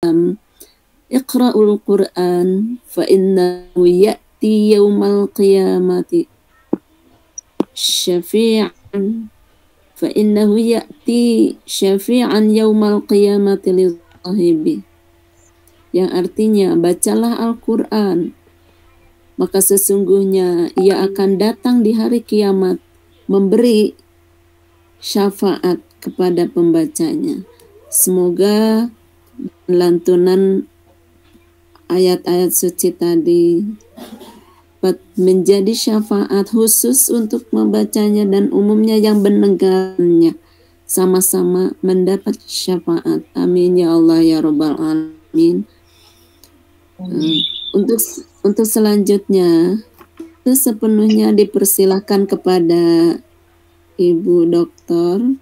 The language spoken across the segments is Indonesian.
Iqra'ul Qur'an fa innahu ya'ti yaumal qiyamati syafi'an fa innahu ya'ti syafi'an yaumal qiyamati lidhahibi. Yang artinya, bacalah Al-Qur'an, maka sesungguhnya ia akan datang di hari kiamat memberi syafaat kepada pembacanya. Semoga lantunan ayat-ayat suci tadi dapat menjadi syafaat khusus untuk membacanya, dan umumnya yang mendengarnya sama-sama mendapat syafaat. Amin ya Allah ya Rabbal Alamin. Untuk selanjutnya itu sepenuhnya dipersilahkan kepada Ibu Doktor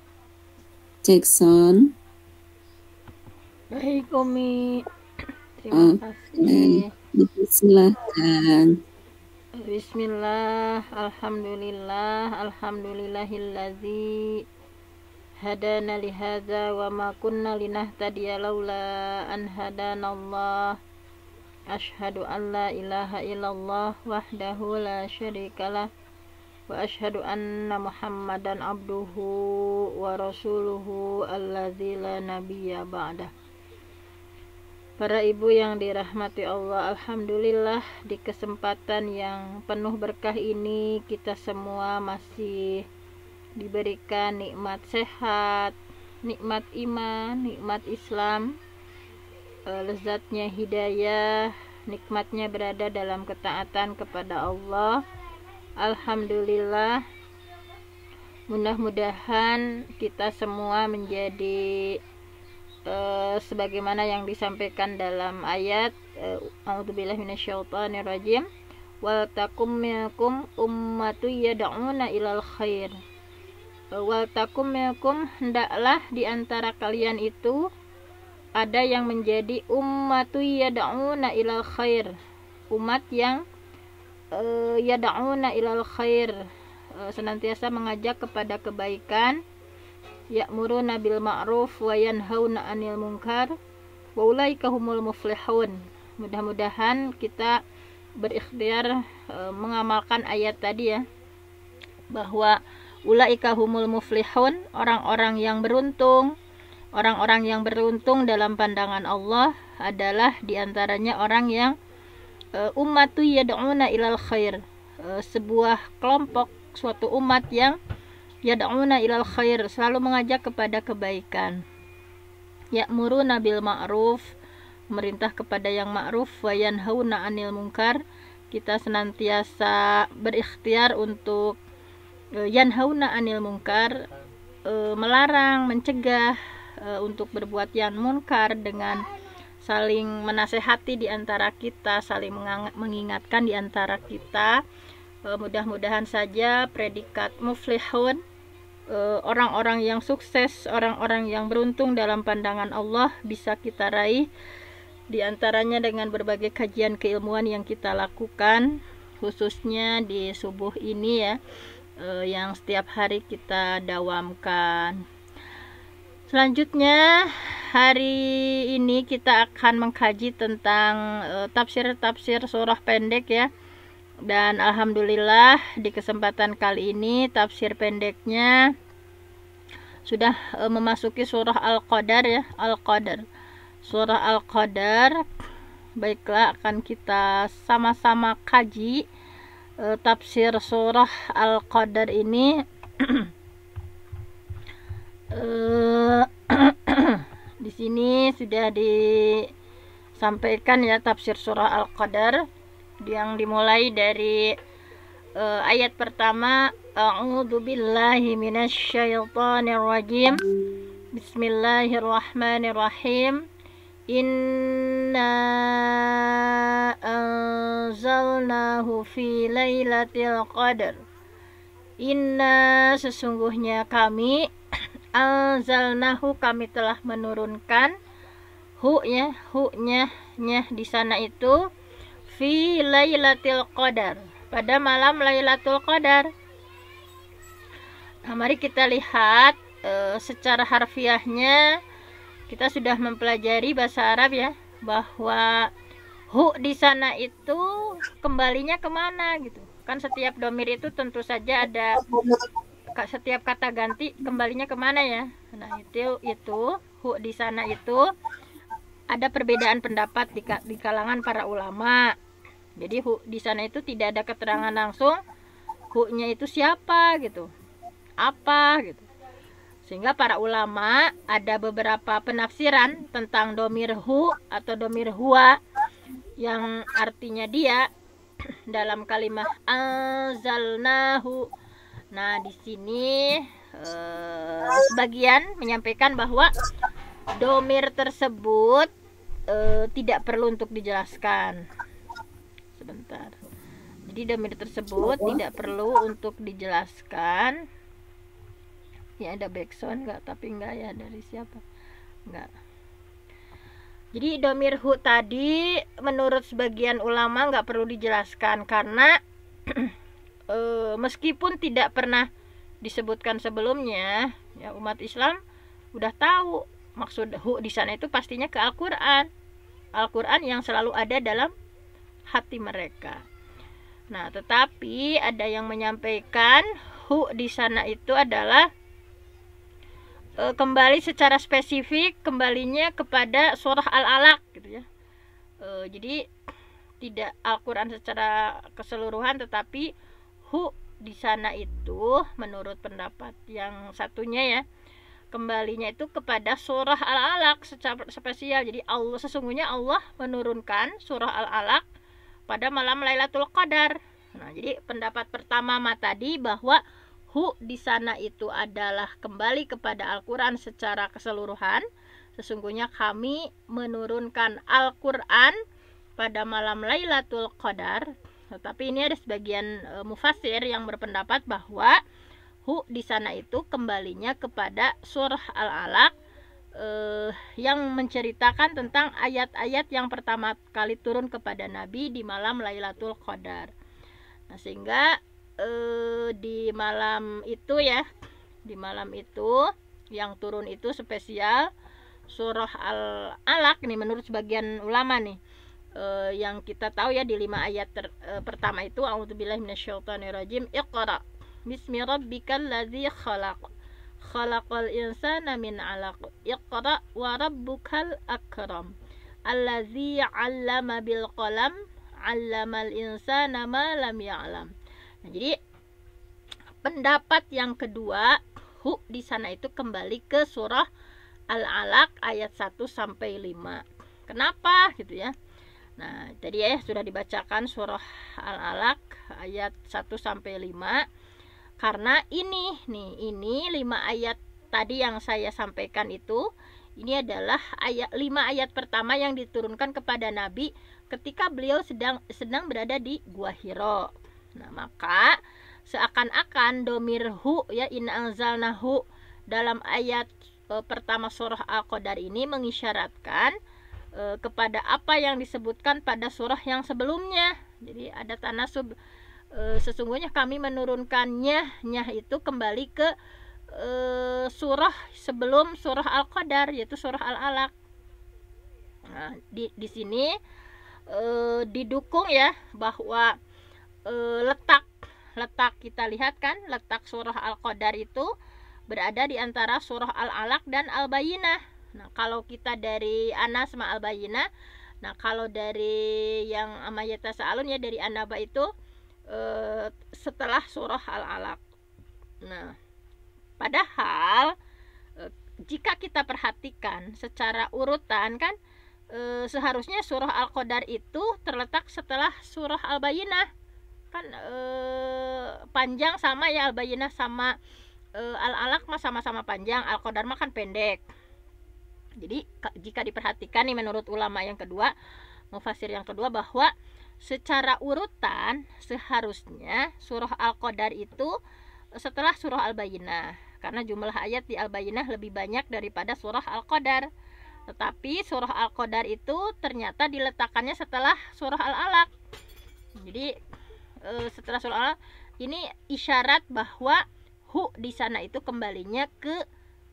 Jackson. Baik, Umi. Terima kasih. Silakan. Bismillah, alhamdulillah, alhamdulillahillazi hadana lihadza wa ma kunna linahtadiya laula an hadanallah. Asyhadu an la ilaha illallah wahdahu la syarikalah wa asyhadu anna Muhammadan abduhu wa rasuluhu allazi la nabiyya ba'dah. Para ibu yang dirahmati Allah, alhamdulillah di kesempatan yang penuh berkah ini kita semua masih diberikan nikmat sehat, nikmat iman, nikmat Islam, lezatnya hidayah, nikmatnya berada dalam ketaatan kepada Allah. Alhamdulillah, mudah-mudahan kita semua menjadi sebagaimana yang disampaikan dalam ayat a'udzubillahi minasyaitonirrajim, wal takum minkum ummatu yad'una ilal khair. Wal takum minkum, hendaklah di antara kalian itu ada yang menjadi ummatu yad'una ilal khair, umat yang yad'una ilal khair, senantiasa mengajak kepada kebaikan, ya'muruna bil ma'ruf wa yanhauna 'anil munkar wa ulaika humul muflihun. Mudah-mudahan kita berikhtiar mengamalkan ayat tadi ya, bahwa ulaika humul muflihun, orang-orang yang beruntung. Orang-orang yang beruntung dalam pandangan Allah adalah diantaranya orang yang ummatu yad'una ilal khair, sebuah kelompok, suatu umat yang yad'una ilal khair, selalu mengajak kepada kebaikan. Ya'muruna bil ma'ruf, memerintah kepada yang ma'ruf, wa yanhauna 'anil munkar, kita senantiasa berikhtiar untuk yanhauna 'anil munkar, melarang, mencegah untuk berbuat yang munkar dengan saling menasehati di antara kita, saling mengingatkan di antara kita. Mudah-mudahan saja predikat muflihun, orang-orang yang sukses, orang-orang yang beruntung dalam pandangan Allah bisa kita raih, di antaranya dengan berbagai kajian keilmuan yang kita lakukan, khususnya di subuh ini ya, yang setiap hari kita dawamkan. Selanjutnya, hari ini kita akan mengkaji tentang tafsir-tafsir surah pendek ya. Dan alhamdulillah di kesempatan kali ini tafsir pendeknya sudah memasuki surah Al-Qadar ya, Al-Qadar. Surah Al-Qadar. Baiklah, akan kita sama-sama kaji tafsir surah Al-Qadar ini. Di sini sudah disampaikan ya tafsir surah Al-Qadar yang dimulai dari ayat pertama, a'udzubillahi minasyaitonirrajim, bismillahirrahmanirrahim, inna anzalnahu fi lailatul qadar. Inna, sesungguhnya kami, anzalnahu, kami telah menurunkan, hu-nya di sana itu fi lailatul qadar, pada malam Lailatul Qadar. Nah, mari kita lihat secara harfiahnya kita sudah mempelajari bahasa Arab ya, bahwa hu di sana itu kembalinya kemana gitu kan. Setiap domir itu tentu saja ada, setiap kata ganti kembalinya kemana ya. Nah itu hu di sana itu ada perbedaan pendapat di kalangan para ulama. Jadi hu di sana itu tidak ada keterangan langsung hu-nya itu siapa gitu, apa gitu. Sehingga para ulama ada beberapa penafsiran tentang domir hu atau domir huwa yang artinya dia dalam kalimat anzalnahu. Nah, di sini sebagian menyampaikan bahwa domir tersebut tidak perlu untuk dijelaskan. Sebentar. Jadi domir tersebut tidak perlu untuk dijelaskan. Ya ada backsound nggak? Tapi enggak ya, dari siapa? Enggak. Jadi domir hu tadi menurut sebagian ulama nggak perlu dijelaskan karena meskipun tidak pernah disebutkan sebelumnya, ya umat Islam udah tahu maksud hu di sana itu pastinya ke Al-Qur'an. Al-Qur'an yang selalu ada dalam hati mereka. Nah, tetapi ada yang menyampaikan hu di sana itu adalah kembali secara spesifik, kembalinya kepada surah Al-Alaq gitu ya. Jadi tidak Al-Qur'an secara keseluruhan, tetapi hu di sana itu menurut pendapat yang satunya ya, kembalinya itu kepada surah Al-Alaq secara spesial. Jadi sesungguhnya Allah menurunkan surah Al-Alaq pada malam Lailatul Qadar. Nah, jadi pendapat pertama tadi bahwa hu di sana itu adalah kembali kepada Al-Qur'an secara keseluruhan. Sesungguhnya kami menurunkan Al-Qur'an pada malam Lailatul Qadar. Tetapi ini ada sebagian mufassir yang berpendapat bahwa hu di sana itu kembalinya kepada surah Al-Alaq yang menceritakan tentang ayat-ayat yang pertama kali turun kepada Nabi di malam Lailatul Qadar. Nah, sehingga di malam itu ya, di malam itu yang turun itu spesial surah Al-Alaq nih menurut sebagian ulama nih. Yang kita tahu ya di 5 ayat pertama itu a'udzubillahi minasyaitonirrajim, iqra bismi rabbikal ladzi khalaq khalaqal insana min 'alaq iqra wa rabbukal akram allazi 'allama bil qalam 'allamal insana ma lam ya'lam. Nah, jadi pendapat yang kedua, hu di sana itu kembali ke surah Al-Alaq ayat 1 sampai 5. Kenapa gitu ya? Nah, tadi ya sudah dibacakan surah Al-Alaq ayat 1 sampai 5. Karena ini 5 ayat tadi yang saya sampaikan itu, ini adalah 5 ayat pertama yang diturunkan kepada Nabi ketika beliau sedang berada di Gua Hiro. Nah, maka seakan-akan domir hu ya, in anzalnahu dalam ayat pertama surah Al-Qadar ini mengisyaratkan kepada apa yang disebutkan pada surah yang sebelumnya. Jadi ada tanasub, sesungguhnya kami menurunkannya itu kembali ke surah sebelum surah Al-Qadar, yaitu surah Al-Alaq. Nah, di sini didukung ya bahwa letak kita lihat kan, letak surah Al-Qadar itu berada di antara surah Al-Alaq dan Al-Bayyinah. Nah, kalau kita dari Anas sama Al-Bayyinah, nah kalau dari yang Amayata Sa'alun ya dari An-Naba itu setelah surah Al-Alaq. Nah, padahal jika kita perhatikan secara urutan kan, seharusnya surah Al-Qadar itu terletak setelah surah Al-Bayyinah. Kan panjang sama ya, Al-Bayyinah sama Al-Alaq mah sama-sama panjang, Al-Qadar mah kan pendek. Jadi jika diperhatikan nih menurut ulama yang kedua, mufassir yang kedua, bahwa secara urutan seharusnya surah Al-Qadar itu setelah surah Al-Bayyinah, karena jumlah ayat di Al-Bayyinah lebih banyak daripada surah Al-Qadar. Tetapi surah Al-Qadar itu ternyata diletakkannya setelah surah Al-Alaq. Jadi setelah surah Al-Alaq ini isyarat bahwa hu di sana itu kembalinya ke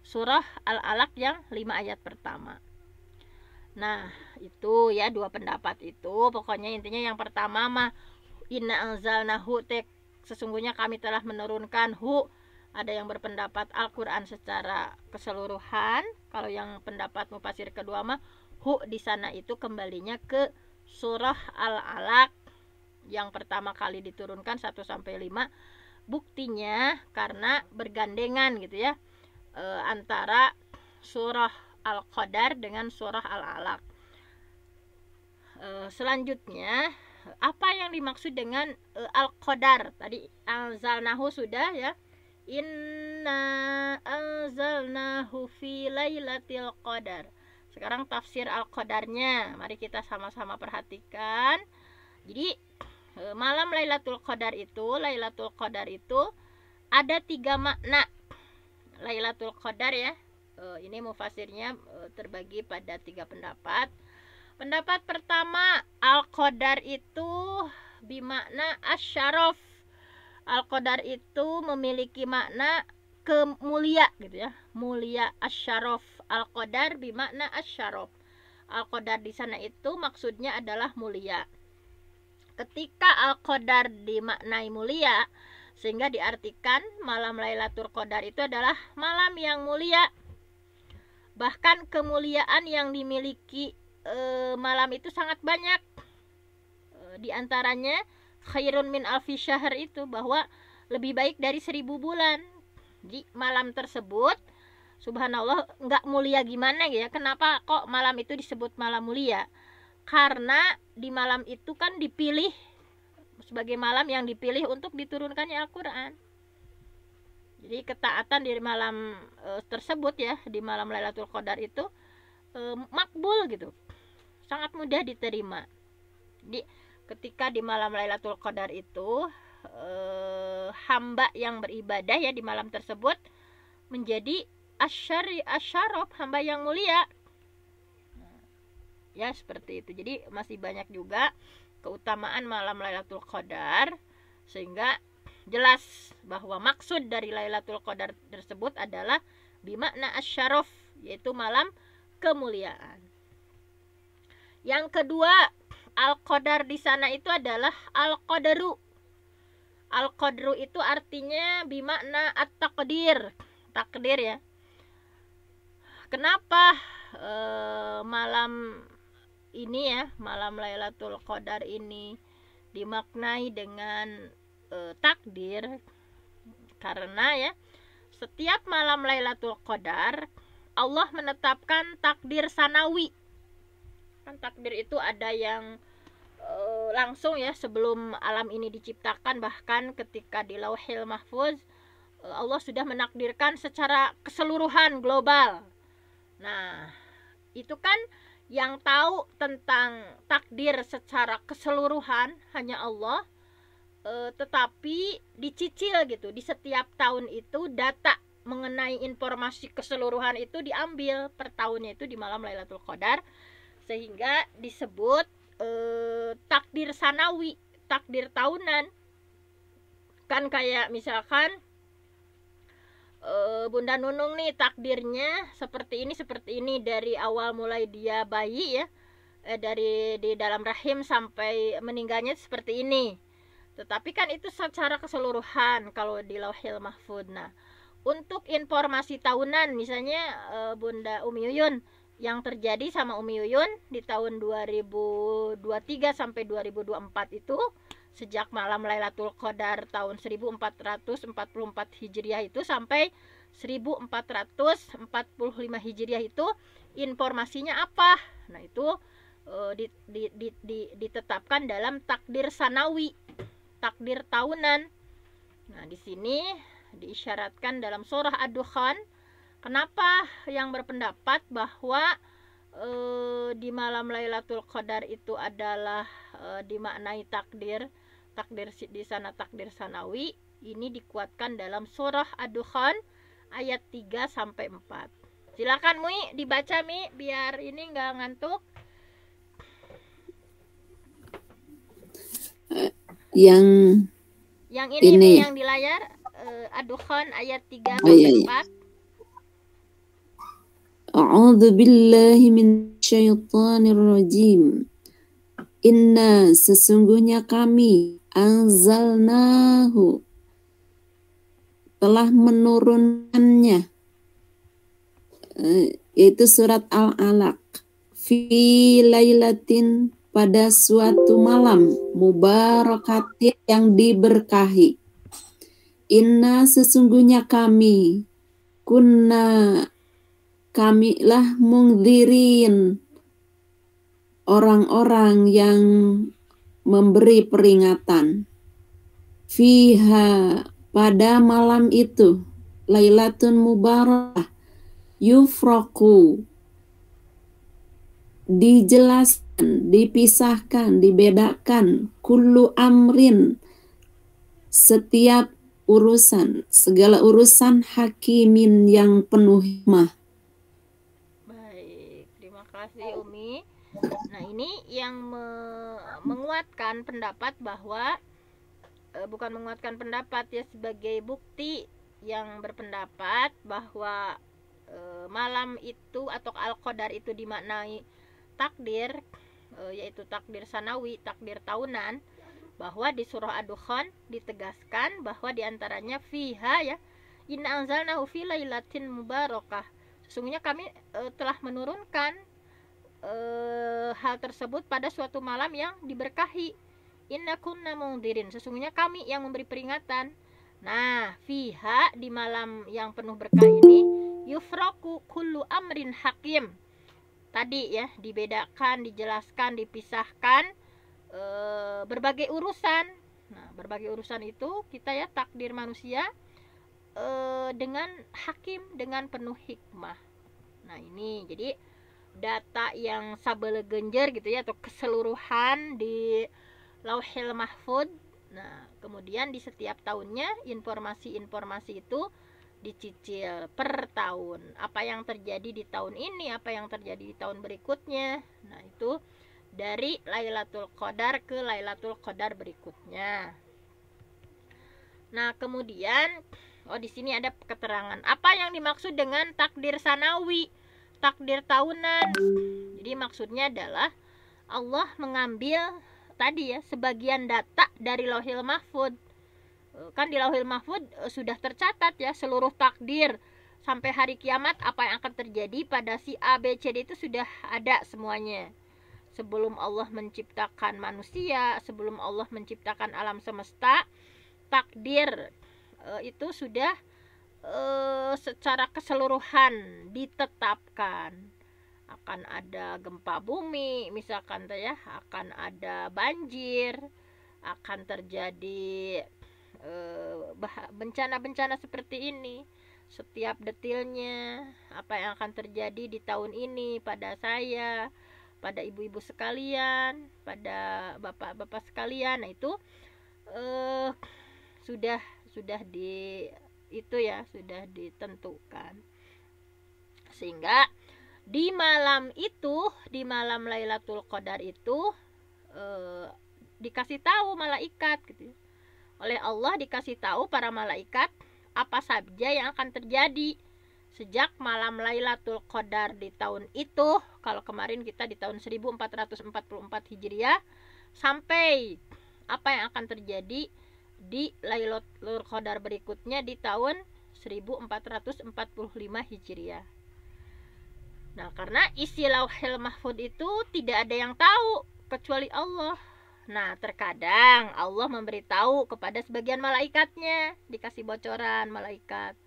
surah Al-Alaq yang 5 ayat pertama. Nah, itu ya 2 pendapat itu. Pokoknya intinya yang pertama mah inna anzalnahu, sesungguhnya kami telah menurunkan hu. Ada yang berpendapat Al-Qur'an secara keseluruhan. Kalau yang pendapat mufasir kedua mah hu di sana itu kembalinya ke surah Al-Alaq yang pertama kali diturunkan 1 sampai 5. Buktinya karena bergandengan gitu ya, antara surah Al-Qadar dengan surah Al-Alaq. Selanjutnya, apa yang dimaksud dengan Al-Qadar? Tadi anzalnahu sudah ya. Inna anzalnahu fi lailatul qadar. Sekarang tafsir Al-Qadarnya. Mari kita sama-sama perhatikan. Jadi malam Lailatul Qadar itu ada 3 makna. Lailatul Qadar ya. Ini mufasirnya terbagi pada 3 pendapat. Pendapat pertama, Al-Qadar itu bimakna asyaraf. Al-Qadar itu memiliki makna kemulia gitu ya. Mulia, asyaraf. Al-Qadar bimakna asyaraf. Al-Qadar di sana itu maksudnya adalah mulia. Ketika Al-Qadar dimaknai mulia, sehingga diartikan malam Lailatul Qadar itu adalah malam yang mulia. Bahkan kemuliaan yang dimiliki malam itu sangat banyak. Di antaranya khairun min alfi syahr itu, bahwa lebih baik dari 1000 bulan. Di malam tersebut subhanallah enggak mulia gimana ya. Kenapa kok malam itu disebut malam mulia? Karena di malam itu kan dipilih sebagai malam yang dipilih untuk diturunkannya Al-Qur'an. Jadi ketaatan di malam tersebut ya, di malam Lailatul Qadar itu makbul gitu. Sangat mudah diterima. Jadi ketika di malam Lailatul Qadar itu hamba yang beribadah ya di malam tersebut menjadi asyaraf, hamba yang mulia. Ya seperti itu. Jadi masih banyak juga keutamaan malam Lailatul Qadar, sehingga jelas bahwa maksud dari Lailatul Qadar tersebut adalah bimakna asyaraf, yaitu malam kemuliaan. Yang kedua, Al-Qadar di sana itu adalah Al-Qadaru. Al-Qadru itu artinya bimakna at-taqdir, takdir ya. Kenapa malam ini ya, malam Lailatul Qadar ini dimaknai dengan takdir? Karena ya, setiap malam Lailatul Qadar Allah menetapkan takdir sanawi. Kan takdir itu ada yang langsung ya sebelum alam ini diciptakan, bahkan ketika di Lauhil Mahfuz Allah sudah menakdirkan secara keseluruhan global. Nah, itu kan yang tahu tentang takdir secara keseluruhan hanya Allah, tetapi dicicil gitu. Di setiap tahun itu data mengenai informasi keseluruhan itu diambil per tahunnya itu di malam Lailatul Qadar, sehingga disebut takdir sanawi, takdir tahunan. Kan kayak misalkan Bunda Nunung nih takdirnya seperti ini dari awal mulai dia bayi ya, dari di dalam rahim sampai meninggalnya seperti ini. Tetapi kan itu secara keseluruhan kalau di Lauhil Mahfuz. Nah, untuk informasi tahunan misalnya Bunda Umi Yuyun, yang terjadi sama Umi Yuyun di tahun 2023 sampai 2024 itu, sejak malam Lailatul Qadar tahun 1444 Hijriah itu sampai 1445 Hijriah itu informasinya apa? Nah, itu ditetapkan dalam takdir sanawi, takdir tahunan. Nah, di sini diisyaratkan dalam surah Ad-Dukhan. Kenapa yang berpendapat bahwa di malam Lailatul Qadar itu adalah dimaknai takdir di sana takdir sanawi, ini dikuatkan dalam surah Ad-Dukhan ayat 3 sampai 4. Silakan Mi dibaca Mi biar ini enggak ngantuk. Yang ini yang di layar Ad-Dukhan ayat 3 sampai 4. A'udzu billahi minasyaitonir rajim. Inna sesungguhnya kami anzalnahu telah menurunkannya, yaitu surat Al-Alaq, fi lailatin pada suatu malam mubarakatin yang diberkahi. Inna sesungguhnya kami kamilah mungdzirin orang-orang yang memberi peringatan. Fiha pada malam itu lailatun mubarakah yufraku dijelaskan, dipisahkan, dibedakan kullu amrin setiap urusan, segala urusan hakimin yang penuh hikmah. Baik, terima kasih Umi. Nah, ini yang menguatkan pendapat bahwa bukan menguatkan pendapat ya, sebagai bukti yang berpendapat bahwa malam itu atau Al-Qadar itu dimaknai takdir, yaitu takdir sanawi, takdir tahunan, bahwa di surah Ad-Dukhan ditegaskan bahwa diantaranya fiha ya, inna anzalnahu fi lailatin mubarakah, sesungguhnya kami telah menurunkan hal tersebut pada suatu malam yang diberkahi. Inna kunna mungdirin, sesungguhnya kami yang memberi peringatan. Nah, fiha di malam yang penuh berkah ini yufraku kullu amrin hakim. Tadi ya, dibedakan, dijelaskan, dipisahkan berbagai urusan. Nah, berbagai urusan itu kita ya, takdir manusia dengan hakim, dengan penuh hikmah. Nah, ini jadi data yang sabelegenjer gitu ya, atau keseluruhan di Lauhil Mahfud. Nah, kemudian di setiap tahunnya informasi-informasi itu dicicil per tahun. Apa yang terjadi di tahun ini, apa yang terjadi di tahun berikutnya. Nah, itu dari Lailatul Qadar ke Lailatul Qadar berikutnya. Nah, kemudian di sini ada keterangan apa yang dimaksud dengan takdir sanawi, takdir tahunan. Jadi maksudnya adalah Allah mengambil tadi ya sebagian data dari Lauhil Mahfud. Kan di Lauhil Mahfud sudah tercatat ya seluruh takdir sampai hari kiamat, apa yang akan terjadi pada si A, B, C, D itu sudah ada semuanya. Sebelum Allah menciptakan manusia, sebelum Allah menciptakan alam semesta, takdir itu sudah secara keseluruhan ditetapkan. Akan ada gempa bumi misalkan ya, akan ada banjir, akan terjadi bencana-bencana seperti ini, setiap detailnya apa yang akan terjadi di tahun ini pada saya, pada ibu-ibu sekalian, pada bapak-bapak sekalian. Nah, itu sudah ditentukan, sehingga di malam itu, di malam Lailatul Qadar itu dikasih tahu malaikat gitu ya. Oleh Allah dikasih tahu para malaikat apa saja yang akan terjadi sejak malam Lailatul Qadar di tahun itu. Kalau kemarin kita di tahun 1444 Hijriah, sampai apa yang akan terjadi di Lailatul Qadar berikutnya di tahun 1445 Hijriah. Nah, karena isi Lauhil Mahfud itu tidak ada yang tahu kecuali Allah. Nah, terkadang Allah memberitahu kepada sebagian malaikatnya, dikasih bocoran malaikat.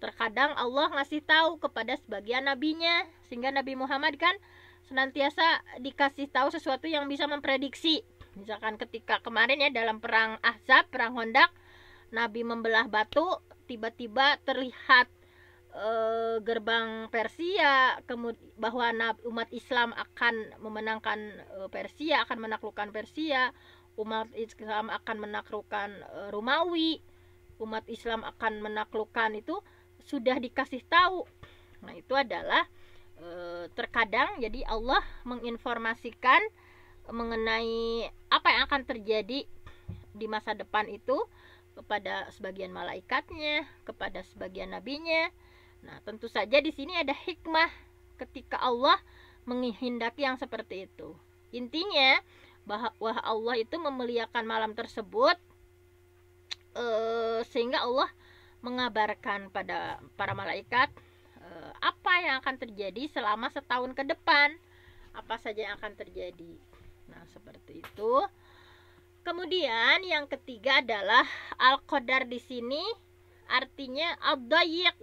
Terkadang Allah ngasih tahu kepada sebagian nabinya, sehingga Nabi Muhammad kan senantiasa dikasih tahu sesuatu yang bisa memprediksi. Misalkan ketika kemarin ya dalam perang Ahzab, perang Khandaq, Nabi membelah batu, tiba-tiba terlihat gerbang Persia, bahwa umat Islam akan memenangkan Persia, akan menaklukkan Persia, umat Islam akan menaklukkan Romawi, umat Islam akan menaklukkan, itu sudah dikasih tahu. Nah, itu adalah terkadang jadi Allah menginformasikan mengenai apa yang akan terjadi di masa depan itu kepada sebagian malaikatnya, kepada sebagian nabinya. Nah, tentu saja di sini ada hikmah. ketika Allah menghendaki yang seperti itu. Intinya bahwa Allah itu memuliakan malam tersebut sehingga Allah mengabarkan pada para malaikat apa yang akan terjadi selama setahun ke depan, apa saja yang akan terjadi. Nah, seperti itu. Kemudian yang ketiga adalah al-qadar. Di sini artinya ad-dayiq.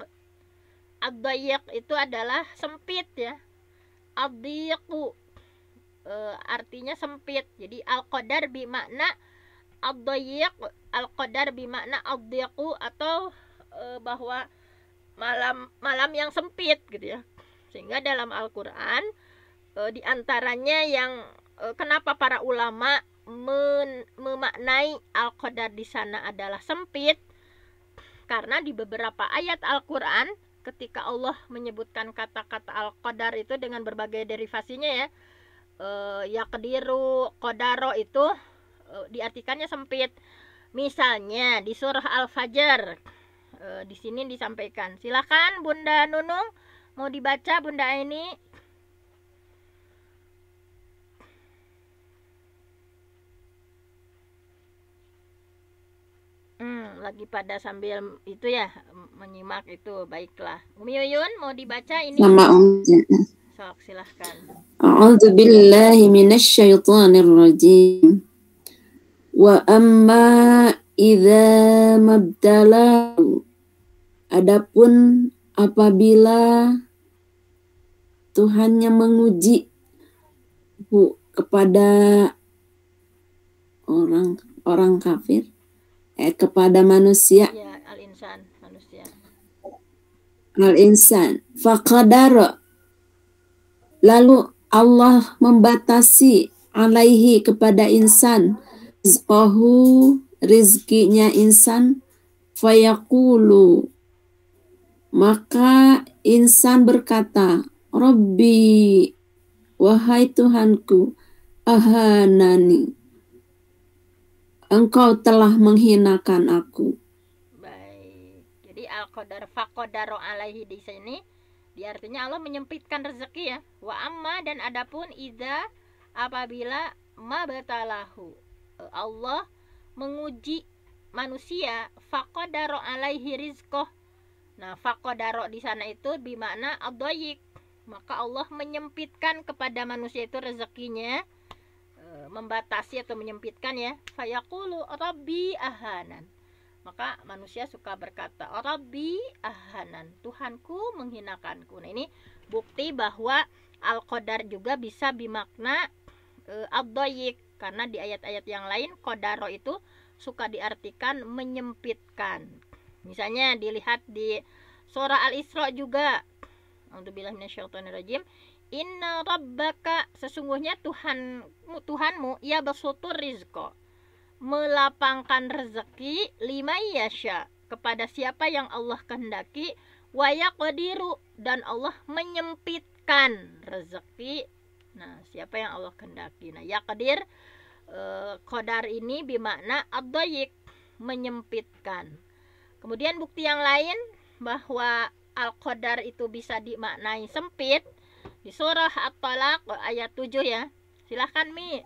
Ad-dayiq itu adalah sempit ya. Ad-dayiqu artinya sempit. Jadi al-qadar bermakna ad-dayiq, al-qadar bermakna ad-dayiqu, atau bahwa malam yang sempit gitu ya. Sehingga dalam Al-Qur'an di antaranya yang kenapa para ulama memaknai al-qadar di sana adalah sempit, karena di beberapa ayat Al-Qur'an ketika Allah menyebutkan kata-kata al-qadar itu dengan berbagai derivasinya ya, yaqdiru, qadaro, itu diartikannya sempit. Misalnya di surah Al-Fajr, di sini disampaikan. Silakan Bunda Nunung, mau dibaca Bunda ini. Lagi pada sambil itu ya, menyimak itu. Baiklah, Umi Yuyun mau dibaca ini. Sama Sok, silahkan. A'udzu billahi minasyaitonir rajim. Wa amma idza mabtalahu, adapun apabila Tuhannya menguji kepada orang kafir, kepada manusia, Ya, al-insan, manusia. Al-insan faqadara, lalu Allah membatasi alaihi kepada insan rizqahu, rizkinya insan, fayaqulu, maka insan berkata, Rabbi, wahai Tuhanku, ahanani, engkau telah menghinakan aku. Baik. Jadi al-qadar faqadaro alaihi di sini diartinya Allah menyempitkan rezeki ya. Wa amma, dan adapun idza, apabila mabtalahu, Allah menguji manusia, faqadaro alaihi rizqah. Nah, faqadaro di sana itu bermakna ad-dayiq. Maka Allah menyempitkan kepada manusia itu rezekinya, membatasi atau menyempitkan ya. Fayaqulu rabbi ahanan. Maka manusia suka berkata, rabbi ahanan, Tuhanku menghinakanku. Nah, ini bukti bahwa al-qadar juga bisa bermakna ad-dayiq, karena di ayat-ayat yang lain qadaro itu suka diartikan menyempitkan. Misalnya dilihat di surah Al-Isra juga. A'udzubillahi minasyaitonirrajim. Inna rabbaka, sesungguhnya Tuhanmu ya basutur rizqa, melapangkan rezeki, lima yasha, kepada siapa yang Allah kehendaki, wa yaqdiru, dan Allah menyempitkan rezeki. Nah, siapa yang Allah kehendaki. Nah, yaqdir, qadar ini bermakna ad-dayiq, menyempitkan. Kemudian bukti yang lain bahwa al-qadar itu bisa dimaknai sempit di surah At-Talaq ayat 7 ya. Silahkan Mi.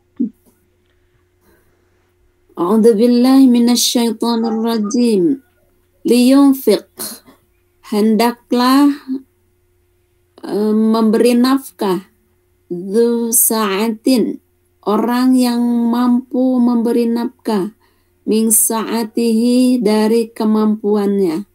A'udzu billahi minasyaitonir rajim. Liyunfiq, hendaklah memberi nafkah, dzu sa'atin, orang yang mampu memberi nafkah, min sa'atihi, dari kemampuannya.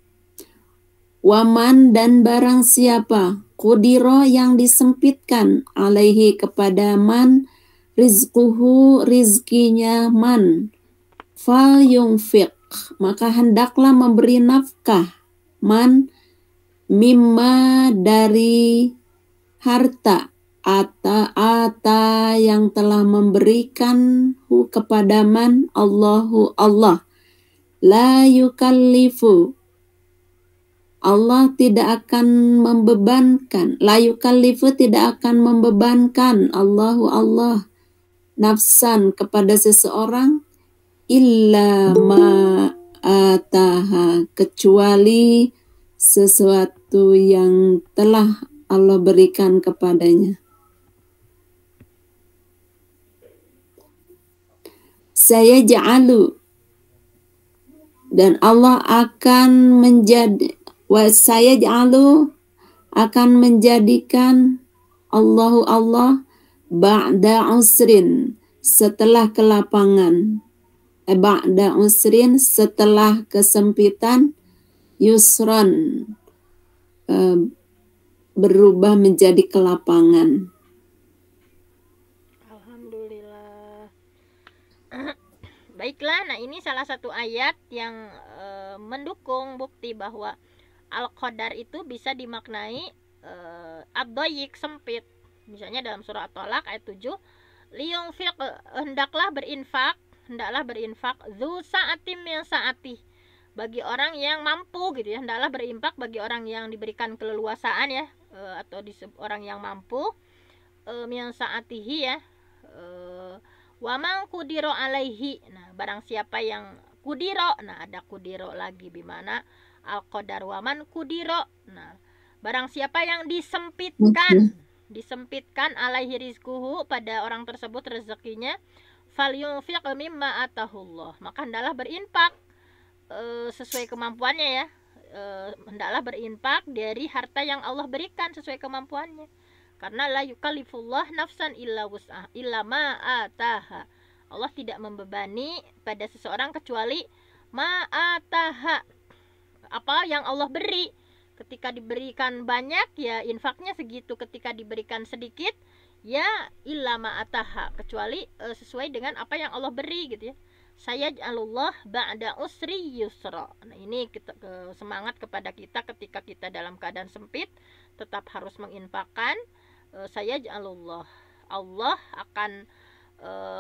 Waman, dan barang siapa, qudiro, yang disempitkan, alaihi, kepada man, rizquhu, rizkinya man, fal yunfiq, maka hendaklah memberi nafkah man, mimma, dari harta, ata yang telah memberikan kepada man, Allahu Allah, la yukallifu, Allah tidak akan membebankan, la yukallifu, tidak akan membebankan, Allahu Allah, nafsan, kepada seseorang, illa ma ataha, kecuali sesuatu yang telah Allah berikan kepadanya. Saya ja'alu, dan Allah akan saya ja'alu akan menjadikan Allah ba'da usrin, setelah kelapangan, ba'da usrin, setelah kesempitan, yusran, berubah menjadi kelapangan. Alhamdulillah. Baiklah, nah ini salah satu ayat yang mendukung bukti bahwa al-qadar itu bisa dimaknai ad-dayiq, sempit. Misalnya dalam surah At-Tolak ayat 7, liyunfiq, hendaklah berinfak zu sa'atim min sa'atih, bagi orang yang mampu gitu ya, hendaklah berinfak bagi orang yang diberikan keleluasaan ya, atau orang yang mampu, min sa'atihi ya, wa man qudira alaihi. Nah, barang siapa yang kudiro, nah ada kudiro lagi bimana al-qadar wa man kudiro. Nah, barang siapa yang disempitkan alaihi rizquhu, pada orang tersebut rezekinya, falyunfiq mimma atahullah, maka hendaklah berinfak sesuai kemampuannya ya, hendaklah berinfak dari harta yang Allah berikan sesuai kemampuannya, karena la yukallifullah nafsan illa wus'ah illa ma ataha. Allah tidak membebani pada seseorang kecuali ma ataha, apa yang Allah beri. Ketika diberikan banyak ya infaknya segitu, ketika diberikan sedikit ya illa ma ataha, kecuali sesuai dengan apa yang Allah beri gitu ya. Saya Allah ba'da usri yusra. Nah, ini kita semangat kepada kita ketika kita dalam keadaan sempit tetap harus menginfakkan. Saya Allah akan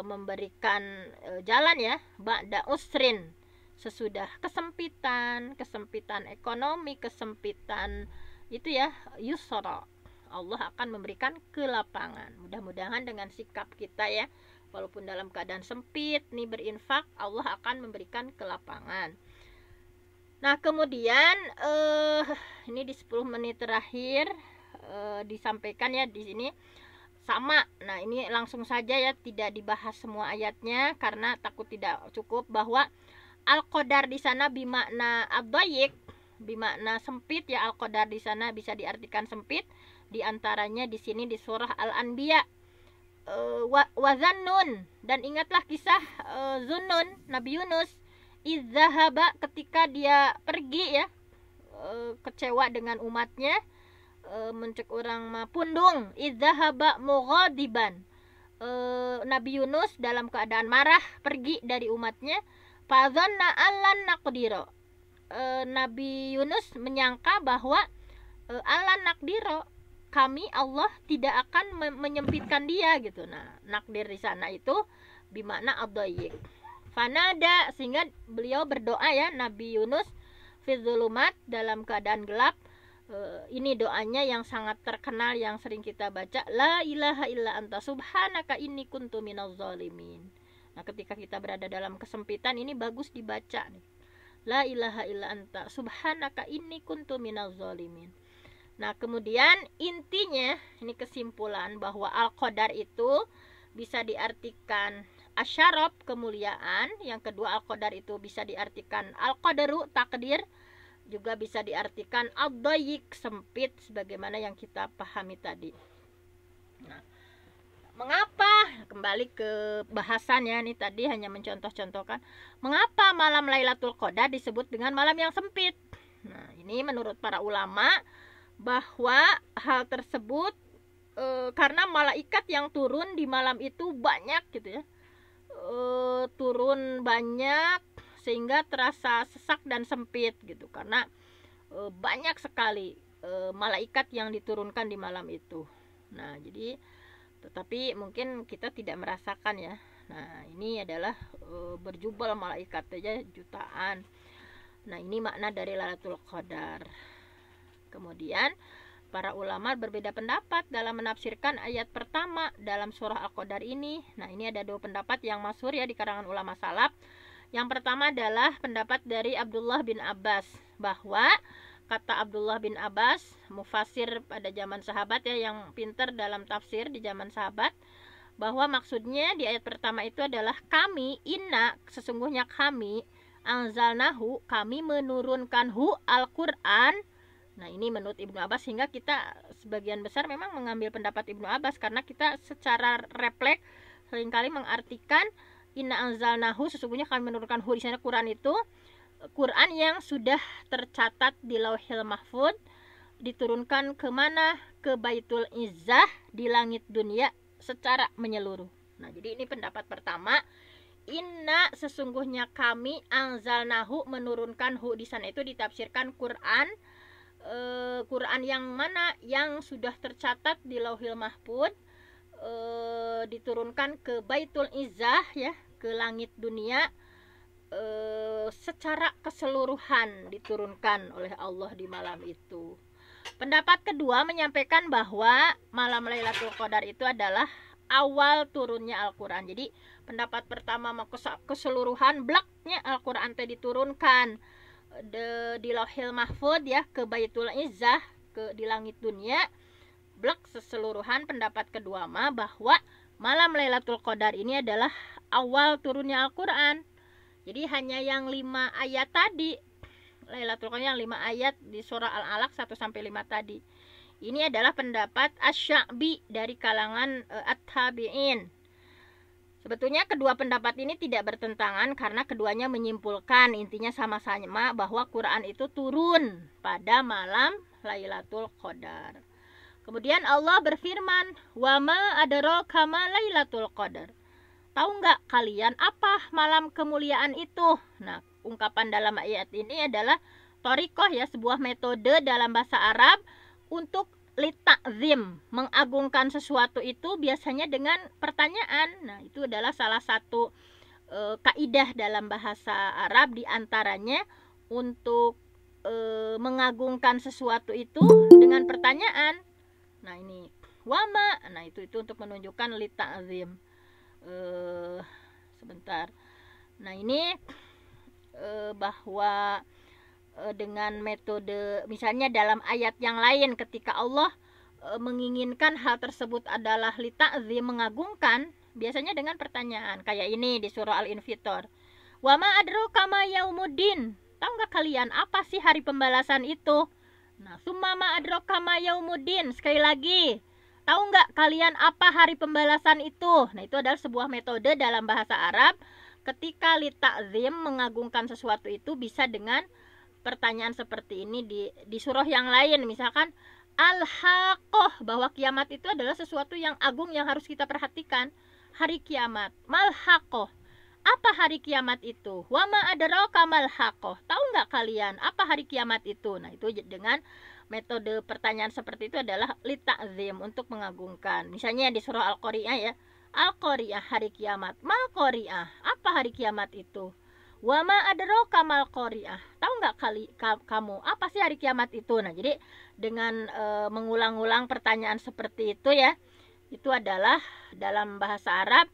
memberikan jalan ya, ba'da usrin, sesudah kesempitan ekonomi, kesempitan itu ya, yusra, Allah akan memberikan kelapangan. Mudah-mudahan dengan sikap kita ya, walaupun dalam keadaan sempit nih berinfak, Allah akan memberikan kelapangan. Nah, kemudian ini di 10 menit terakhir disampaikan ya di sini sama. Nah, ini langsung saja ya, tidak dibahas semua ayatnya karena takut tidak cukup, bahwa al-qadar di sana bimakna ad-dayiq, bimakna sempit ya. Al-qadar di sana bisa diartikan sempit, di antaranya di sini di surah Al-Anbiya, wazannun, dan ingatlah kisah Zunnun, Nabi Yunus, izzahaba, ketika dia pergi ya, kecewa dengan umatnya, mencek orang mah pundung, izzahaba mughadiban, Nabi Yunus dalam keadaan marah pergi dari umatnya, fadzanna allan naqdiro, Nabi Yunus menyangka bahwa allan naqdiro, kami Allah tidak akan menyempitkan dia gitu. Nah, nakdir di sana itu bimakna ad-dayiq. Fanada, sehingga beliau berdoa ya, Nabi Yunus, fi dzulumat, dalam keadaan gelap. Ini doanya yang sangat terkenal yang sering kita baca, la ilaha illa anta subhanaka inni kuntu minaz zalimin. Nah, ketika kita berada dalam kesempitan ini bagus dibaca nih. La ilaha illa anta subhanaka inni kuntu minaz zalimin. Nah, kemudian intinya ini kesimpulan bahwa al-qadar itu bisa diartikan asyarab, kemuliaan. Yang kedua, al-qadar itu bisa diartikan al-qadaru, takdir. Juga bisa diartikan ad-dayiq, sempit, sebagaimana yang kita pahami tadi. Nah, mengapa, kembali ke bahasannya nih, tadi hanya mencontoh-contohkan mengapa malam Lailatul Qadar disebut dengan malam yang sempit. Nah, ini menurut para ulama bahwa hal tersebut karena malaikat yang turun di malam itu banyak gitu ya, turun banyak sehingga terasa sesak dan sempit gitu, karena banyak sekali malaikat yang diturunkan di malam itu. Nah, jadi tetapi mungkin kita tidak merasakan ya. Nah, ini adalah berjubel malaikat aja jutaan. Nah, ini makna dari Lailatul Qadar. Kemudian para ulama berbeda pendapat dalam menafsirkan ayat pertama dalam surah Al-Qadar ini. Nah, ini ada dua pendapat yang masyhur ya di kalangan ulama salaf. Yang pertama adalah pendapat dari Abdullah bin Abbas, bahwa kata Abdullah bin Abbas, mufasir pada zaman sahabat ya, yang pintar dalam tafsir di zaman sahabat, bahwa maksudnya di ayat pertama itu adalah kami, inna, sesungguhnya kami, anzalnahu, kami menurunkan Al-Quran. Nah ini menurut Ibnu Abbas, sehingga kita sebagian besar memang mengambil pendapat Ibnu Abbas, karena kita secara refleks seringkali mengartikan inna anzalnahu, sesungguhnya kami menurunkan di sana Quran itu Quran yang sudah tercatat di Lauhil Mahfud, diturunkan kemana? Ke Baitul Izzah di langit dunia secara menyeluruh. Nah jadi ini pendapat pertama, inna, sesungguhnya kami, anzalnahu, menurunkan di sana itu ditafsirkan Quran. Quran yang mana? Yang sudah tercatat di Lauhil Mahfud, diturunkan ke Baitul Izzah ya, ke langit dunia, secara keseluruhan diturunkan oleh Allah di malam itu. Pendapat kedua menyampaikan bahwa malam Lailatul Qadar itu adalah awal turunnya Al-Quran. Jadi pendapat pertama keseluruhan blaknya Al-Quran itu diturunkan di Lauhil Mahfud ya, ke Baitul Izzah, di langit dunia, blok keseluruhan. Pendapat kedua mah bahwa malam Lailatul Qadar ini adalah awal turunnya Al-Quran. Jadi hanya yang 5 ayat tadi, Lailatul Qadar yang 5 ayat di surah Al-Alaq 1-5 tadi. Ini adalah pendapat Asy-Sya'bi dari kalangan At-Tabi'in. Sebetulnya kedua pendapat ini tidak bertentangan, karena keduanya menyimpulkan intinya sama-sama bahwa Quran itu turun pada malam Lailatul Qadar. Kemudian Allah berfirman, "Wa ma adraka ma Lailatul Qadar." Tahu nggak kalian apa malam kemuliaan itu? Nah, ungkapan dalam ayat ini adalah thariqah ya, sebuah metode dalam bahasa Arab untuk litakzim, mengagungkan sesuatu itu biasanya dengan pertanyaan. Nah itu adalah salah satu kaidah dalam bahasa Arab, diantaranya untuk mengagungkan sesuatu itu dengan pertanyaan. Nah ini wama, nah itu untuk menunjukkan litakzim. Sebentar. Nah ini bahwa dengan metode, misalnya dalam ayat yang lain ketika Allah menginginkan hal tersebut adalah litakzim, mengagungkan, biasanya dengan pertanyaan. Kayak ini di surah Al-Infitor, wa ma adraka ma yaumuddin, tahu nggak kalian apa sih hari pembalasan itu? Nah summa ma adraka ma yaumuddin, sekali lagi, tahu nggak kalian apa hari pembalasan itu? Nah itu adalah sebuah metode dalam bahasa Arab ketika litakzim, mengagungkan sesuatu itu bisa dengan pertanyaan seperti ini. Di surah yang lain misalkan Al-Haqqah, bahwa kiamat itu adalah sesuatu yang agung yang harus kita perhatikan. Hari kiamat, Mal-Haqqah, apa hari kiamat itu? Wa ma adraka mal-Haqqah, tahu nggak kalian apa hari kiamat itu? Nah itu dengan metode pertanyaan seperti itu adalah litakzim, untuk mengagungkan. Misalnya di surah Al-Qari'ah ya, Al-Qari'ah, hari kiamat. Mal-Qari'ah, apa hari kiamat itu? Wa ma adraka mal qari'ah, tahu nggak kamu apa sih hari kiamat itu? Nah jadi dengan mengulang-ulang pertanyaan seperti itu ya, itu adalah dalam bahasa Arab,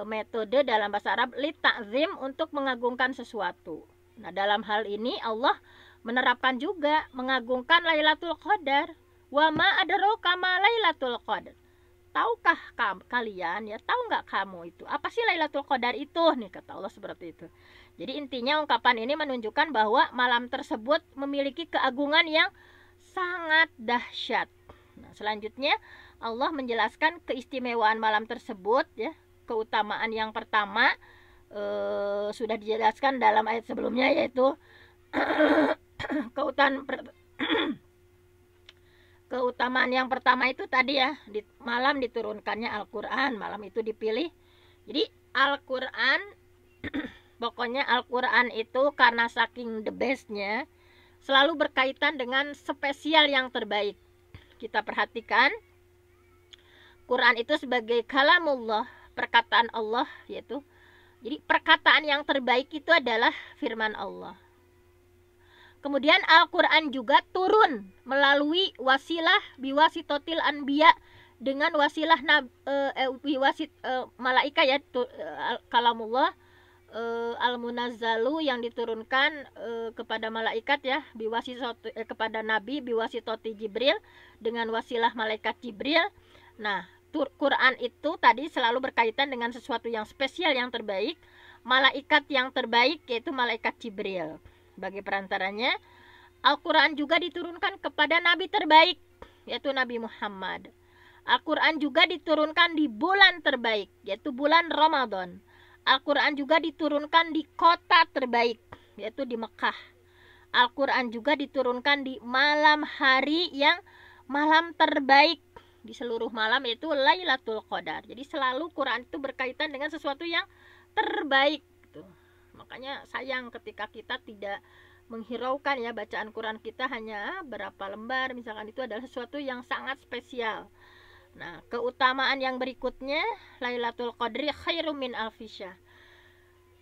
metode dalam bahasa Arab litakzim, untuk mengagungkan sesuatu. Nah dalam hal ini Allah menerapkan juga mengagungkan Lailatul Qadar. Wa ma adraka ma Lailatul Qadar, tahukah kalian ya, tahu nggak kamu itu apa sih Lailatul Qadar itu? Nih kata Allah seperti itu. Jadi intinya ungkapan ini menunjukkan bahwa malam tersebut memiliki keagungan yang sangat dahsyat. Nah, selanjutnya Allah menjelaskan keistimewaan malam tersebut ya. Keutamaan yang pertama sudah dijelaskan dalam ayat sebelumnya, yaitu keutamaan yang pertama itu tadi ya, di malam diturunkannya Al-Quran, malam itu dipilih. Jadi Al-Quran pokoknya Al-Quran itu karena saking the bestnya selalu berkaitan dengan spesial yang terbaik. Kita perhatikan Quran itu sebagai kalamullah, perkataan Allah, yaitu jadi perkataan yang terbaik itu adalah firman Allah. Kemudian Al-Quran juga turun melalui wasilah biwasitotil anbiya, dengan wasilah malaikat ya, kalamullah, al-munazzalu yang diturunkan kepada malaikat ya, kepada Nabi biwasitoti Jibril, dengan wasilah malaikat Jibril. Nah, Quran itu tadi selalu berkaitan dengan sesuatu yang spesial, yang terbaik, malaikat yang terbaik yaitu malaikat Jibril. Bagi perantaranya, Al-Quran juga diturunkan kepada Nabi terbaik yaitu Nabi Muhammad. Al-Quran juga diturunkan di bulan terbaik yaitu bulan Ramadan. Al-Quran juga diturunkan di kota terbaik yaitu di Mekah. Al-Quran juga diturunkan di malam hari yang malam terbaik di seluruh malam yaitu Lailatul Qadar. Jadi selalu Quran itu berkaitan dengan sesuatu yang terbaik gitu. Makanya sayang ketika kita tidak menghiraukan ya bacaan Quran kita hanya berapa lembar, misalkan itu adalah sesuatu yang sangat spesial. Nah, keutamaan yang berikutnya, Lailatul Qadri khairum min alfisya,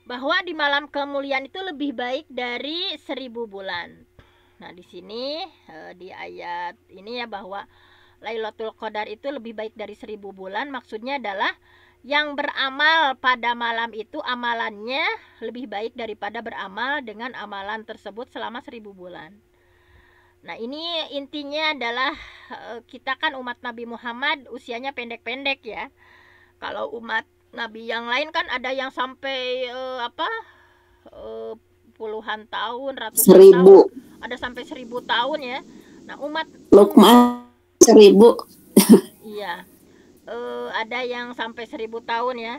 bahwa di malam kemuliaan itu lebih baik dari 1000 bulan. Nah, di sini di ayat ini ya, bahwa Lailatul Qadar itu lebih baik dari 1000 bulan, maksudnya adalah yang beramal pada malam itu amalannya lebih baik daripada beramal dengan amalan tersebut selama 1000 bulan. Nah, ini intinya adalah kita kan umat Nabi Muhammad usianya pendek-pendek ya. Kalau umat Nabi yang lain kan ada yang sampai puluhan tahun, ratusan tahun, ada sampai 1000 tahun ya. Nah, umat Luqman 1000. Iya, ada yang sampai 1000 tahun ya.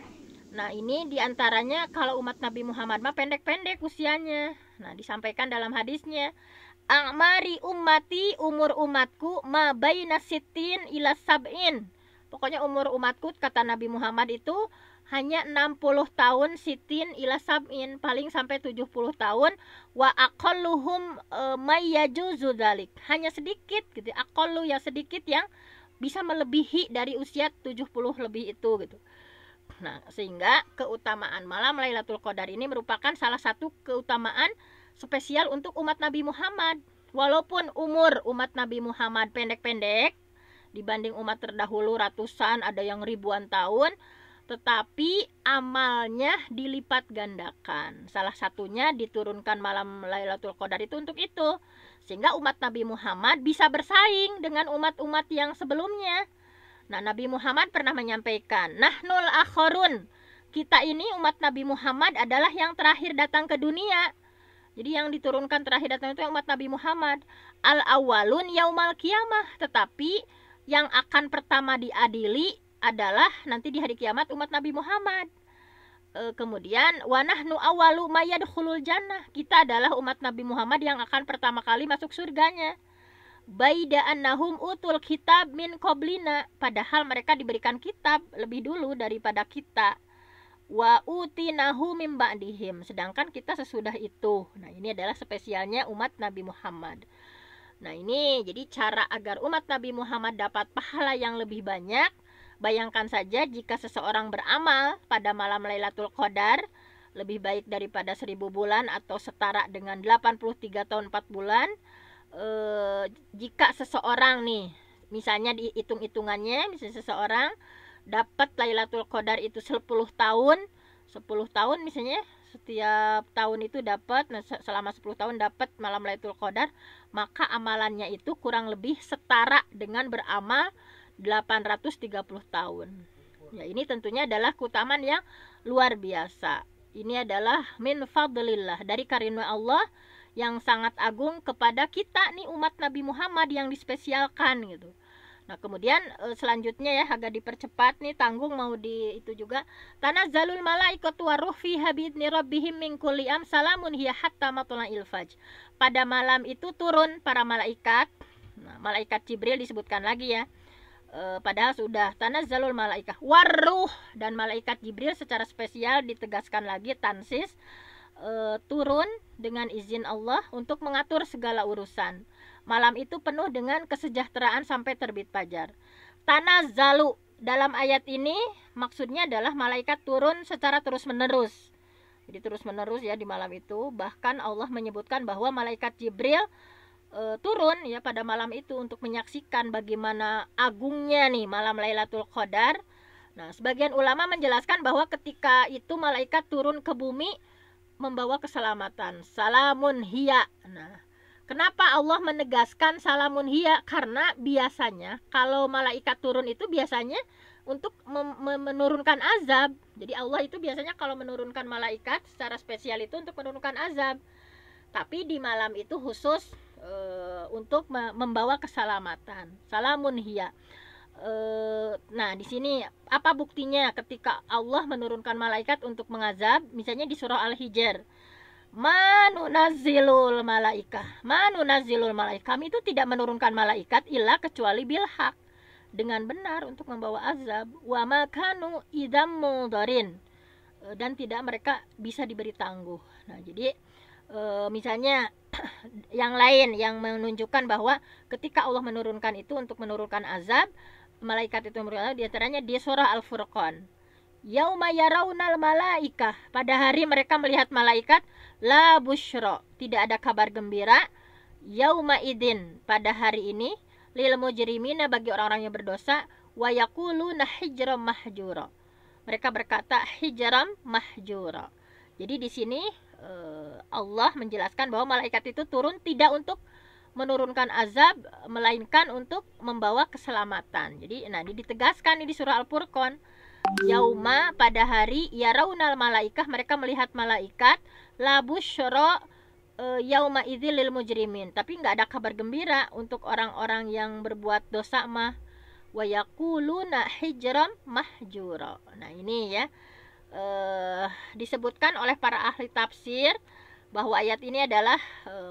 Nah, ini diantaranya kalau umat Nabi Muhammad mah pendek-pendek usianya. Nah, disampaikan dalam hadisnya, A'mari ummati, umur umatku, ma baina sittin ila sab'in. Pokoknya umur umatku, kata Nabi Muhammad itu hanya 60 tahun, sittin ila sab'in, paling sampai 70 tahun. Wa aqalluhum mayyajuzu dzalik. Hanya sedikit gitu, aqallu yang sedikit yang bisa melebihi dari usia 70 lebih itu gitu. Nah, sehingga keutamaan malam Lailatul Qadar ini merupakan salah satu keutamaan spesial untuk umat Nabi Muhammad. Walaupun umur umat Nabi Muhammad pendek-pendek dibanding umat terdahulu ratusan, ada yang ribuan tahun, tetapi amalnya dilipat gandakan. Salah satunya diturunkan malam Lailatul Qadar itu untuk itu, sehingga umat Nabi Muhammad bisa bersaing dengan umat-umat yang sebelumnya. Nah, Nabi Muhammad pernah menyampaikan, nahnul akhirun, kita ini umat Nabi Muhammad adalah yang terakhir datang ke dunia. Jadi yang diturunkan terakhir datang itu umat Nabi Muhammad. Al-awwalun yaumal qiyamah, tetapi yang akan pertama diadili adalah nanti di hari kiamat umat Nabi Muhammad. Kemudian wa nahnu awwalu mayadkhulul jannah, kita adalah umat Nabi Muhammad yang akan pertama kali masuk surganya. Baida annahum utul kitab min qablina, padahal mereka diberikan kitab lebih dulu daripada kita. Wa utinahu mim ba'dihim, sedangkan kita sesudah itu. Nah, ini adalah spesialnya umat Nabi Muhammad. Nah, ini jadi cara agar umat Nabi Muhammad dapat pahala yang lebih banyak. Bayangkan saja jika seseorang beramal pada malam Lailatul Qadar lebih baik daripada 1000 bulan atau setara dengan 83 tahun 4 bulan. Jika seseorang nih, misalnya dihitung-hitungannya, misalnya seseorang dapat Lailatul Qadar itu 10 tahun misalnya, setiap tahun itu dapat, selama 10 tahun dapat malam Lailatul Qadar, maka amalannya itu kurang lebih setara dengan beramal 830 tahun. Ya, ini tentunya adalah keutamaan yang luar biasa. Ini adalah min fadlillah, dari karunia Allah yang sangat agung kepada kita nih umat Nabi Muhammad yang dispesialkan gitu. Nah, kemudian selanjutnya ya, agak dipercepat nih, tanggung mau di itu juga. Tanazzalul malaikatu waruh fiha biidzni rabbihim min kulli am salamun hiya hatta matla'il fajr. Pada malam itu turun para malaikat. Nah, malaikat Jibril disebutkan lagi ya. Padahal sudah tanazzalul malaikah waruh, dan malaikat Jibril secara spesial ditegaskan lagi tansis, turun dengan izin Allah untuk mengatur segala urusan. Malam itu penuh dengan kesejahteraan sampai terbit fajar. Tanazzalu dalam ayat ini maksudnya adalah malaikat turun secara terus-menerus. Jadi terus-menerus ya di malam itu. Bahkan Allah menyebutkan bahwa malaikat Jibril turun ya pada malam itu untuk menyaksikan bagaimana agungnya nih malam Lailatul Qadar. Nah, sebagian ulama menjelaskan bahwa ketika itu malaikat turun ke bumi membawa keselamatan. Salamun hiya. Nah, kenapa Allah menegaskan salamun hiya? Karena biasanya kalau malaikat turun itu biasanya untuk menurunkan azab. Jadi Allah itu biasanya kalau menurunkan malaikat secara spesial itu untuk menurunkan azab. Tapi di malam itu khusus untuk membawa keselamatan. Salamun hiya. Nah, di sini apa buktinya ketika Allah menurunkan malaikat untuk mengazab? Misalnya di surah Al-Hijr. Manunazzilul malaikah. Manunazzilul malaikah. Kami itu tidak menurunkan malaikat illa kecuali bil haq, dengan benar untuk membawa azab. Wa makanu idzam mudharin. Dan tidak mereka bisa diberi tangguh. Nah, jadi misalnya yang lain yang menunjukkan bahwa ketika Allah menurunkan itu untuk menurunkan azab, malaikat itu menurunkan, di antaranya di surah Al-Furqan. Yauma yarawnal malaikah, pada hari mereka melihat malaikat, la busyra, tidak ada kabar gembira. Yauma idin, pada hari ini, lil mujrimina, bagi orang-orang yang berdosa, wa yaquluna hijram mahjura, mereka berkata hijram mahjura. Jadi di sini Allah menjelaskan bahwa malaikat itu turun tidak untuk menurunkan azab, melainkan untuk membawa keselamatan. Jadi ini ditegaskan di surah Al-Furqan. Yauma, pada hari, yarawnal malaikah, mereka melihat malaikat, la busyra yauma idzil lil mujrimin, tapi enggak ada kabar gembira untuk orang-orang yang berbuat dosa mah. Wa yaquluna hijram mahjura. Nah, ini ya disebutkan oleh para ahli tafsir bahwa ayat ini adalah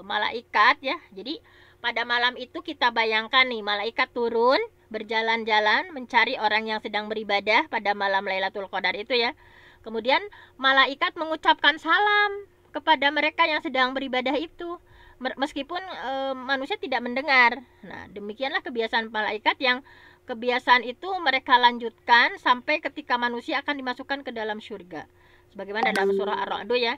malaikat ya. Jadi pada malam itu kita bayangkan nih, malaikat turun berjalan-jalan mencari orang yang sedang beribadah pada malam Lailatul Qadar itu ya. Kemudian malaikat mengucapkan salam kepada mereka yang sedang beribadah itu, meskipun manusia tidak mendengar. Nah, demikianlah kebiasaan malaikat, yang kebiasaan itu mereka lanjutkan sampai ketika manusia akan dimasukkan ke dalam surga. Sebagaimana dalam surah Ar-Ra'd ya.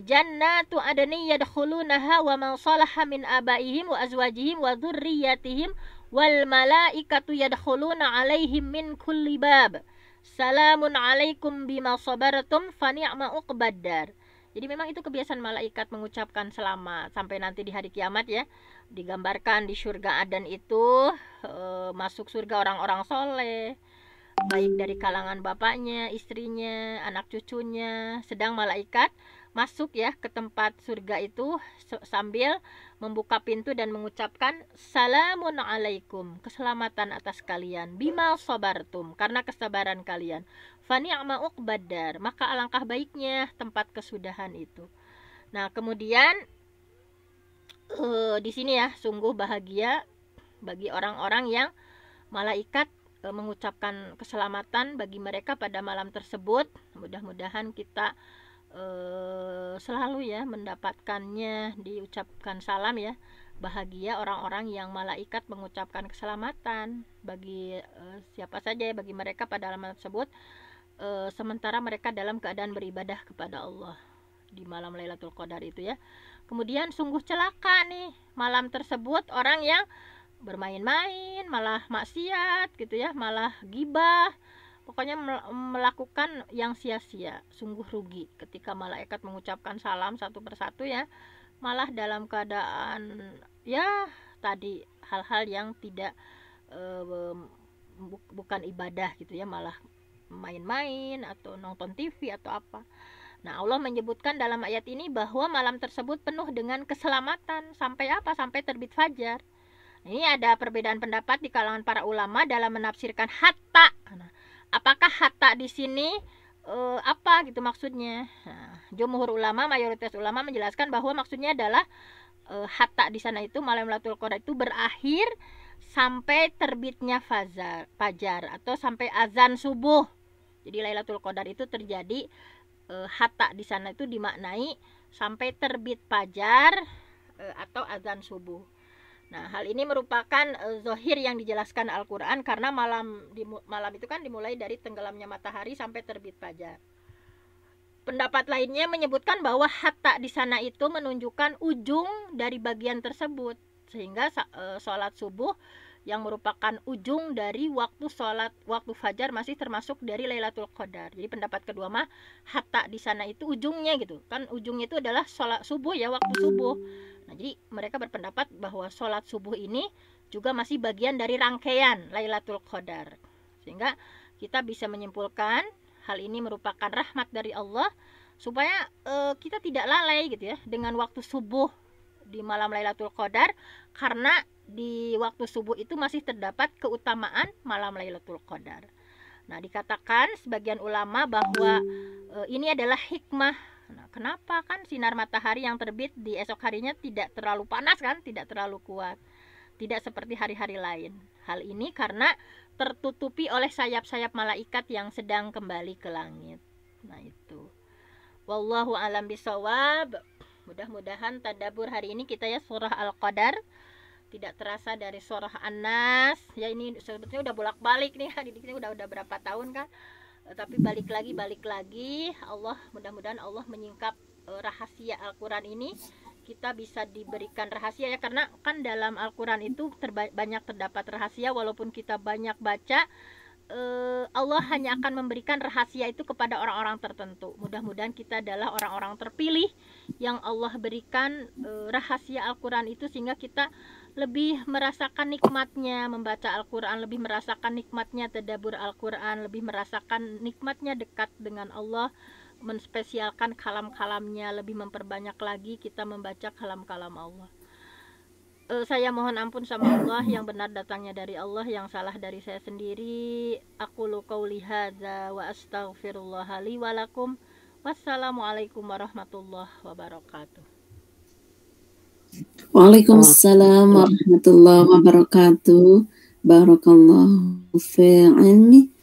Jannatu adni yadkhulunaha wa man salaha min abaihim wa azwajihim wa dzurriyyatihim wal malaikatu yadkhuluna alaihim min kulli bab. Salamun alaikum bima sabartum fa ni'ma uqbaddar. Jadi memang itu kebiasaan malaikat mengucapkan selamat sampai nanti di hari kiamat ya. Digambarkan di surga Adan itu masuk surga orang-orang soleh, baik dari kalangan bapaknya, istrinya, anak cucunya. Sedang malaikat masuk ya ke tempat surga itu sambil membuka pintu dan mengucapkan salamun alaikum, keselamatan atas kalian, bima sabartum, karena kesabaran kalian, fa ni'ma uqbaddar, maka alangkah baiknya tempat kesudahan itu. Nah, kemudian di sini ya, sungguh bahagia bagi orang-orang yang malaikat mengucapkan keselamatan bagi mereka pada malam tersebut. Mudah-mudahan kita selalu ya mendapatkannya, diucapkan salam ya. Bahagia orang-orang yang malaikat mengucapkan keselamatan bagi siapa saja ya, bagi mereka pada malam tersebut, sementara mereka dalam keadaan beribadah kepada Allah di malam Lailatul Qadar itu ya. Kemudian sungguh celaka nih malam tersebut orang yang bermain-main, malah maksiat gitu ya, malah gibah, pokoknya melakukan yang sia-sia. Sungguh rugi ketika malaikat mengucapkan salam satu persatu ya, malah dalam keadaan ya tadi hal-hal yang tidak bukan ibadah gitu ya, malah main-main atau nonton TV atau apa. Nah, Allah menyebutkan dalam ayat ini bahwa malam tersebut penuh dengan keselamatan sampai apa? Sampai terbit fajar. Ini ada perbedaan pendapat di kalangan para ulama dalam menafsirkan hatta. Nah, apakah hatta di sini apa gitu maksudnya? Nah, jumhur ulama, mayoritas ulama menjelaskan bahwa maksudnya adalah hatta di sana itu malam Lailatul Qadar itu berakhir sampai terbitnya fajar atau sampai azan subuh. Jadi Lailatul Qadar itu terjadi hatta di sana itu dimaknai sampai terbit fajar atau azan subuh. Nah, hal ini merupakan zahir yang dijelaskan Al-Quran karena malam itu kan dimulai dari tenggelamnya matahari sampai terbit fajar. Pendapat lainnya menyebutkan bahwa hatta di sana itu menunjukkan ujung dari bagian tersebut, sehingga sholat subuh yang merupakan ujung dari waktu sholat waktu fajar, masih termasuk dari Lailatul Qadar. Jadi pendapat kedua mah hatta di sana itu ujungnya gitu kan, ujungnya itu adalah sholat subuh ya, waktu subuh. Nah jadi mereka berpendapat bahwa sholat subuh ini juga masih bagian dari rangkaian Lailatul Qadar, sehingga kita bisa menyimpulkan hal ini merupakan rahmat dari Allah supaya kita tidak lalai gitu ya dengan waktu subuh di malam Lailatul Qadar, karena di waktu subuh itu masih terdapat keutamaan malam Lailatul Qadar. Nah, dikatakan sebagian ulama bahwa ini adalah hikmah. Nah, kenapa? Kan sinar matahari yang terbit di esok harinya tidak terlalu panas kan, tidak terlalu kuat. Tidak seperti hari-hari lain. Hal ini karena tertutupi oleh sayap-sayap malaikat yang sedang kembali ke langit. Nah, itu. Wallahu alam bisawab. Mudah-mudahan tadabbur hari ini kita ya surah Al-Qadar tidak terasa dari surah An-Nas. Ya ini sebetulnya udah bolak-balik nih, didiknya udah berapa tahun kan. Tapi balik lagi Allah, mudah-mudahan Allah menyingkap rahasia Al-Qur'an ini. Kita bisa diberikan rahasia ya, karena kan dalam Al-Qur'an itu banyak terdapat rahasia. Walaupun kita banyak baca, Allah hanya akan memberikan rahasia itu kepada orang-orang tertentu. Mudah-mudahan kita adalah orang-orang terpilih yang Allah berikan rahasia Al-Quran itu, sehingga kita lebih merasakan nikmatnya membaca Al-Quran, lebih merasakan nikmatnya tadabbur Al-Quran, lebih merasakan nikmatnya dekat dengan Allah, menspesialkan kalam-kalamnya, lebih memperbanyak lagi kita membaca kalam-kalam Allah. Saya mohon ampun sama Allah, yang benar datangnya dari Allah, yang salah dari saya sendiri. Aqulu qauli hadza wa astaghfirullah li wa lakum. Wassalamualaikum warahmatullahi wabarakatuh. Waalaikumsalam warahmatullahi wabarakatuh. Barakallahu fi ilmi